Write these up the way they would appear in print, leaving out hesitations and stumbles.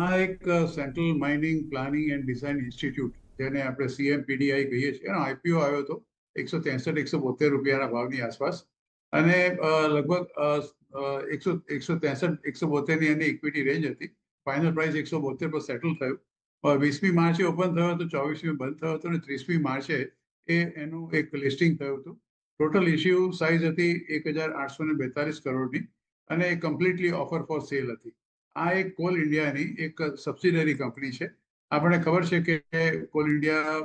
આ એક central mining planning and design institute, જેને આપણે CMPDI કહીએ છીએ, એનો IPO આવ્યો હતો 163-172 રૂપિયાના ભાવની આસપાસ. અને લગભગ 163-172ની એની ઇક્વિટી રેન્જ હતી. ફાઇનલ પ્રાઇસ 172 પર સેટલ થયું. 20મી માર્ચે ઓપન થયો હતો, 24મી બંધ થયો હતો અને 30મી માર્ચે એનું એક લિસ્ટિંગ થયું હતું. ટોટલ ઇશ્યુ સાઇઝ હતી 1,842 કરોડની અને એ કમ્પ્લીટલી ઓફર ફોર સેલ હતી. આ એક કોલ ઇન્ડિયાની એક સબસિડરી કંપની છે. આપણને ખબર છે કે કોલ ઇન્ડિયા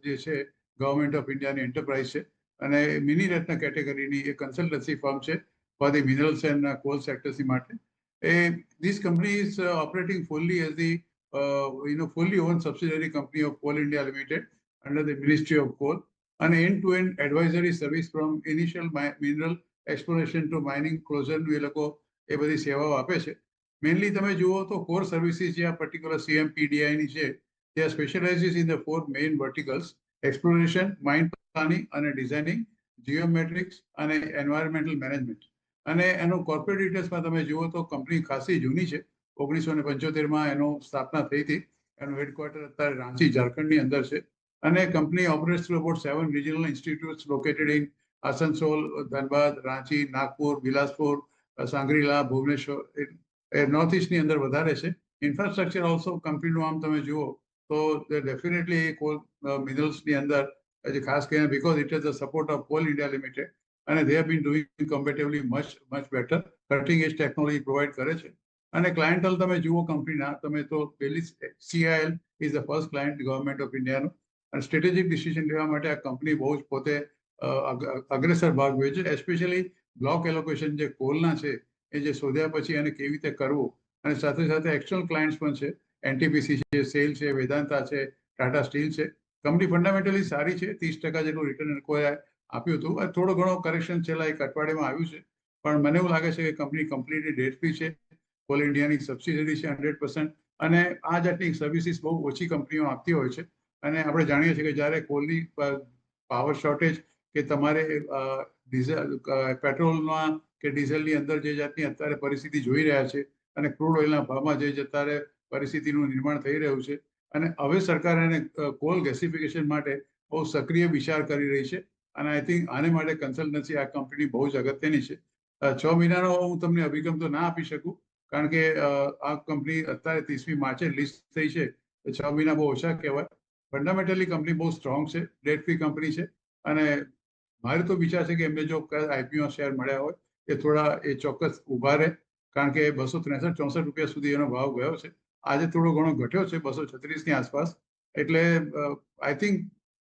જે છે ગવર્મેન્ટ ઓફ ઇન્ડિયાની એન્ટરપ્રાઇઝ છે અને મિની રત્ન કેટેગરીની એક કન્સલ્ટન્સી ફર્મ છે for the minerals and coal સેક્ટર્સની માટે. This company is operating fully as the fully owned subsidiary company of Coal India Limited under the Ministry of Coal, and end-to-end advisory service from initial mineral exploration to mining closure એ લોકો એ બધી સેવાઓ આપે છે. Mainly તમે જુઓ તો core services જે આ પર્ટિક્યુલર CMPDIની છે, તે specialises in the 4 main verticals: exploration, mine planning અને ડિઝાઇનિંગ, જીઓમેટ્રિક્સ અને એન્વાયરમેન્ટલ મેનેજમેન્ટ. અને એનું કોર્પોરેટ ડિટેલ્સમાં તમે જુઓ તો કંપની ખાસી જૂની છે. 1975માં એનો સ્થાપના થઈ હતી. એનું હેડક્વાર્ટર અત્યારે રાંચી, ઝારખંડની અંદર છે. અને company operates through about 7 regional institutes located in Asansol, Dhanbad, Ranchi, Nagpur, Bilaspur, Singrauli, Bhubaneswar. North ઇસ્ટની અંદર વધારે છે. ઇન્ફ્રાસ્ટ્રક્ચર ઓલ્સો કંપનીનું આમ તમે જુઓ તો ડેફિનેટલી કોલ મિનરલ્સની અંદર ખાસ કરીને because it is the support of coal India limited અને they have been doing comparatively much better. Cutting edge technology provide કરે છે. અને ક્લાયન્ટલ તમે જુઓ કંપનીના, તમે તો પહેલી CIL is the first client government of ઇન્ડિયાનું. અને સ્ટ્રેટેજિક ડિસિઝન લેવા માટે આ કંપની બહુ જ પોતે અગ્રેસર ભાગ હોય છે. એસ્પેશિયલી બ્લોક એલોકેશન જે કોલના છે એ જે શોધ્યા પછી એને કેવી રીતે કરવું, અને સાથે સાથે એક્સટર્નલ ક્લાયન્ટ્સ પણ છે. NTPC છે, સેલ છે, વેદાંતા છે, ટાટા સ્ટીલ છે. કંપની ફંડામેન્ટલી સારી છે. 30% જેટલું રિટર્ન આપ્યું હતું. થોડો ઘણો કરેક્શન છેલ્લા એક અઠવાડિયામાં આવ્યું છે, પણ મને એવું લાગે છે કે કંપની કમ્પ્લીટલી ડેટ ફ્રી છે. કોલ ઇન્ડિયાની સબસિડરી છે 100%. અને આ જાતની સર્વિસીસ બહુ ઓછી કંપનીઓ આપતી હોય છે. અને આપણે જાણીએ છીએ કે જ્યારે કોલની પાવર શોર્ટેજ કે તમારે ડીઝલ, પેટ્રોલમાં કે ડીઝલની અંદર જે જાતની અત્યારે પરિસ્થિતિ જોઈ રહ્યા છે અને ક્રૂડ ઓઇલના ભાવમાં જે અત્યારે પરિસ્થિતિનું નિર્માણ થઈ રહ્યું છે, અને હવે સરકાર એને કોલ ગેસિફિકેશન માટે બહુ સક્રિય વિચાર કરી રહી છે. અને આઈ થિંક આને માટે કન્સલ્ટન્સી આ કંપની બહુ જ અગત્યની છે. 6 મહિનાનો હું તમને અભિગમ તો ના આપી શકું, કારણ કે આ કંપની અત્યારે 30મી માર્ચે લિસ્ટ થઈ છે. 6 મહિના બહુ ઓછા કહેવાય. ફંડામેન્ટલી કંપની બહુ સ્ટ્રોંગ છે, ડેટ ફ્રી કંપની છે. અને મારે તો વિચાર છે કે એમને જો IPO શેર મળ્યા હોય એ થોડા એ ચોક્કસ ઊભા રહે, કારણ કે 263-64 રૂપિયા સુધી એનો ભાવ ગયો છે. આજે થોડો ઘણો ઘટ્યો છે 236ની આસપાસ. એટલે આઈ થિંક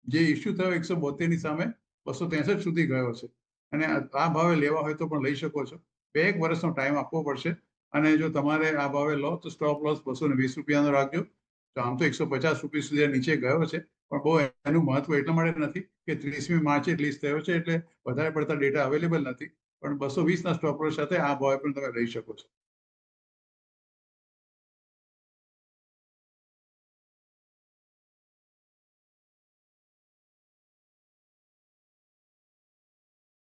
જે ઇસ્યુ થયો 172ની સામે 263 સુધી ગયો છે. અને આ ભાવે લેવા હોય તો પણ લઈ શકો છો. 2-1 વર્ષનો ટાઈમ આપવો પડશે. અને જો તમારે આ ભાવે લો તો સ્ટોપ લોસ 220 રૂપિયાનો રાખજો. તો આમ તો 150 રૂપિયા સુધી નીચે ગયો છે, પણ બહુ એનું મહત્વ એટલા માટે નથી કે 30મી માર્ચે રિલીઝ થયો છે, એટલે વધારે પડતા ડેટા અવેલેબલ નથી. પણ 220ના સ્ટોપ લોસ સાથે આ ભાવે પણ તમે લઈ શકો છો.